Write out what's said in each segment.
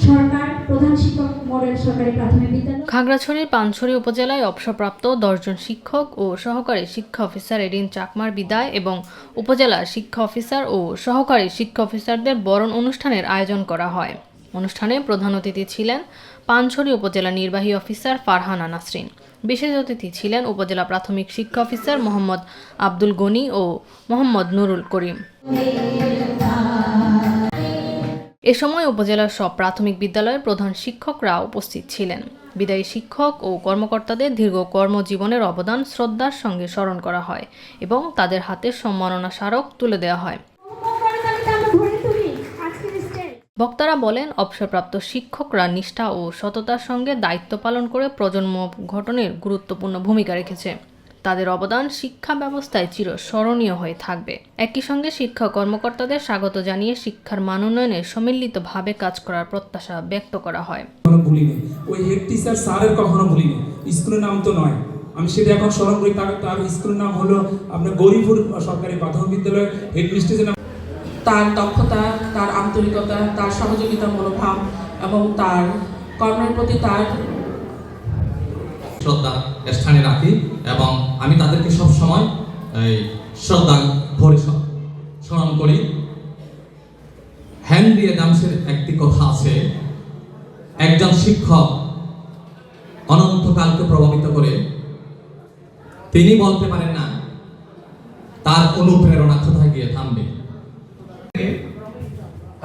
সরকার প্রধান শিক্ষক মডেল সরকারি প্রাথমিক বিদ্যালয়। খাগড়াছড়ির পানছড়ি উপজেলায় অবসরপ্রাপ্ত 10 জন শিক্ষক ও সহকারী শিক্ষা অফিসার এরিন চাকমার বিদায় এবং উপজেলার শিক্ষা অফিসার ও সহকারী শিক্ষা অফিসারদের বরণ অনুষ্ঠানের আয়োজন করা হয়। অনুষ্ঠানে প্রধান অতিথি ছিলেন পানছড়ি উপজেলা নির্বাহী অফিসার ফারহানা নাসরিন। বিশেষ অতিথি ছিলেন উপজেলা প্রাথমিক শিক্ষা অফিসার মোহাম্মদ আব্দুল গনি ও মোহাম্মদ নুরুল করিম। এ সময় উপজেলার সব প্রাথমিক বিদ্যালয়ের প্রধান শিক্ষকরা উপস্থিত ছিলেন। বিদায়ী শিক্ষক ও কর্মকর্তাদের দীর্ঘ কর্মজীবনের অবদান শ্রদ্ধার সঙ্গে স্মরণ করা হয় এবং তাদের হাতে সম্মাননা স্মারক তুলে দেওয়া হয়। বক্তারা বলেন, অবসরপ্রাপ্ত শিক্ষকরা নিষ্ঠা ও সততার সঙ্গে দায়িত্ব পালন করে প্রজন্ম গঠনের গুরুত্বপূর্ণ ভূমিকা রেখেছে। তাদের অবদান শিক্ষা ব্যবস্থায় চিরস্মরণীয় হয়ে থাকবে। একই সঙ্গে শিক্ষা কর্মকর্তাদের স্বাগত জানিয়ে শিক্ষার মান উন্নয়নে সম্মিলিতভাবে কাজ করার প্রত্যাশা ব্যক্ত করা হয়। ওই হেড টিচার স্যারের কখনো ভুলিনি, স্কুলের নাম তো নয়, আমি সেটা এখন স্মরণ করি। তার স্কুলের নাম হলো আপনার গৌরীপুর সরকারি প্রাথমিক বিদ্যালয়। হেড মিস্ট্রেসের নাম। তার দক্ষতা, তার আন্তরিকতা, তার সহযোগিতা মনোভাব এবং তার কর্মের প্রতি তার শ্রদ্ধা স্থানে রাখি এবং আমি তাদেরকে সব সময় শ্রদ্ধা ভরে স্মরণ করি। হেনরি অ্যাডামসের একটি কথা আছে, একজন শিক্ষক অনন্তকালকে প্রভাবিত করে। তিনি বলতে পারেন না তার অনুপ্রেরণা কোথায় গিয়ে থামবে।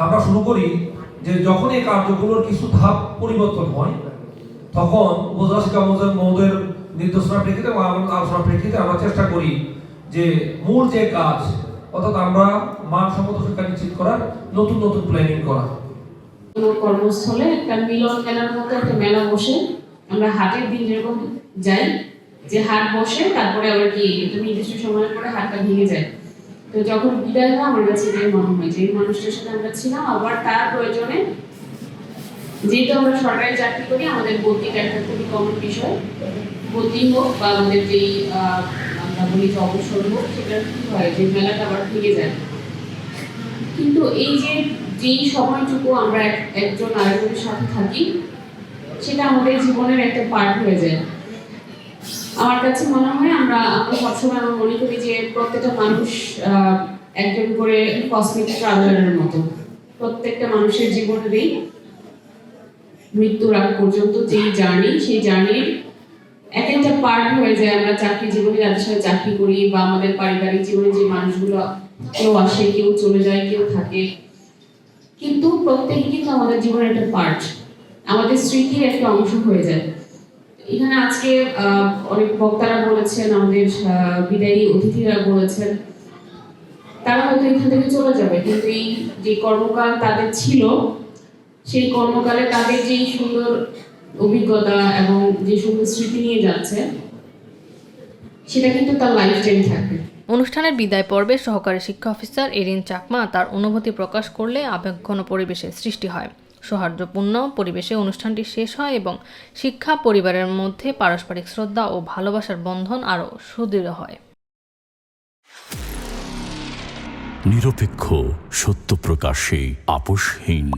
আমরা শুরু করি যে যখন এই কার্যক্রমের কিছু ধাপ পরিবর্তন হয়, তখন উপজেলা শিক্ষা মহোদয়ের নির্দেশনা প্রেক্ষিতে এবং আলোচনার প্রেক্ষিতে আমরা চেষ্টা করি যে মূল যে কাজ, অর্থাৎ আমরা মানসম্মত শিক্ষা নিশ্চিত করার নতুন নতুন প্ল্যানিং করা। কর্মস্থলে একটা মিলন মেলার মতো একটা মেলা বসে, আমরা হাটের দিন যেরকম যাই, যে হাট বসে তারপরে আবার কি একটা নির্দিষ্ট সময়ের পরে হাটটা ভেঙে যায়। তো যখন বিদায় হয় আমার কাছে এটাই মনে হয় যে এই মানুষটার সাথে আমরা ছিলাম, আবার তার প্রয়োজনে, যেহেতু আমরা সরকারি চাকরি করি, আমাদের বদলিটা একটা খুবই কমন বিষয়। বদলি হোক বা আমাদের যেই আমরা বলি যে অবসর হোক, সেটা কি হয় যে মেলাটা আবার ভেঙে যায়। কিন্তু এই যে যেই সময়টুকু আমরা একজন আরেকজনের সাথে থাকি, সেটা আমাদের জীবনের একটা পার্ট হয়ে যায়। আমার কাছে মনে হয় আমরা সবসময় আমরা মনে করি যে প্রত্যেকটা মানুষ একজন করে কসমিক ট্রাভেলারের মতো। প্রত্যেকটা মানুষের জীবনেরই মৃত্যুর আগ পর্যন্ত যেই জার্নি, সেই জার্নির এক একটা পার্ট হয়ে যায়। আমরা চাকরি জীবনে যাদের সাথে চাকরি করি বা আমাদের পারিবারিক জীবনে যে মানুষগুলো কেউ আসে, কেউ চলে যায়, কেউ থাকে, কিন্তু প্রত্যেকে কিন্তু আমাদের জীবনের একটা পার্ট, আমাদের স্মৃতির একটা অংশ হয়ে যায়। এখানে আজকে অনেক বক্তারা বলেছেন, আমাদের বিদায়ী অতিথিরা বলেছেন, তারা হয়তো এখান থেকে চলে যাবে, কিন্তু এই যে কর্মকাল তাদের ছিল, সেই কর্মকালে তাদের যে সুন্দর অভিজ্ঞতা এবং যে সুন্দর স্মৃতি নিয়ে যাচ্ছে, সেটা কিন্তু তার লাইফ টাইম থাকবে। অনুষ্ঠানের বিদায় পর্বে সহকারী শিক্ষা অফিসার এরিন চাকমা তার অনুভূতি প্রকাশ করলে আবেগঘন পরিবেশের সৃষ্টি হয়। সৌহার্দ্যপূর্ণ পরিবেশে অনুষ্ঠানটি শেষ হয় এবং শিক্ষা পরিবারের মধ্যে পারস্পরিক শ্রদ্ধা ও ভালোবাসার বন্ধন আরও সুদৃঢ় হয়। নিরপেক্ষ, সত্য প্রকাশে আপোষহীন।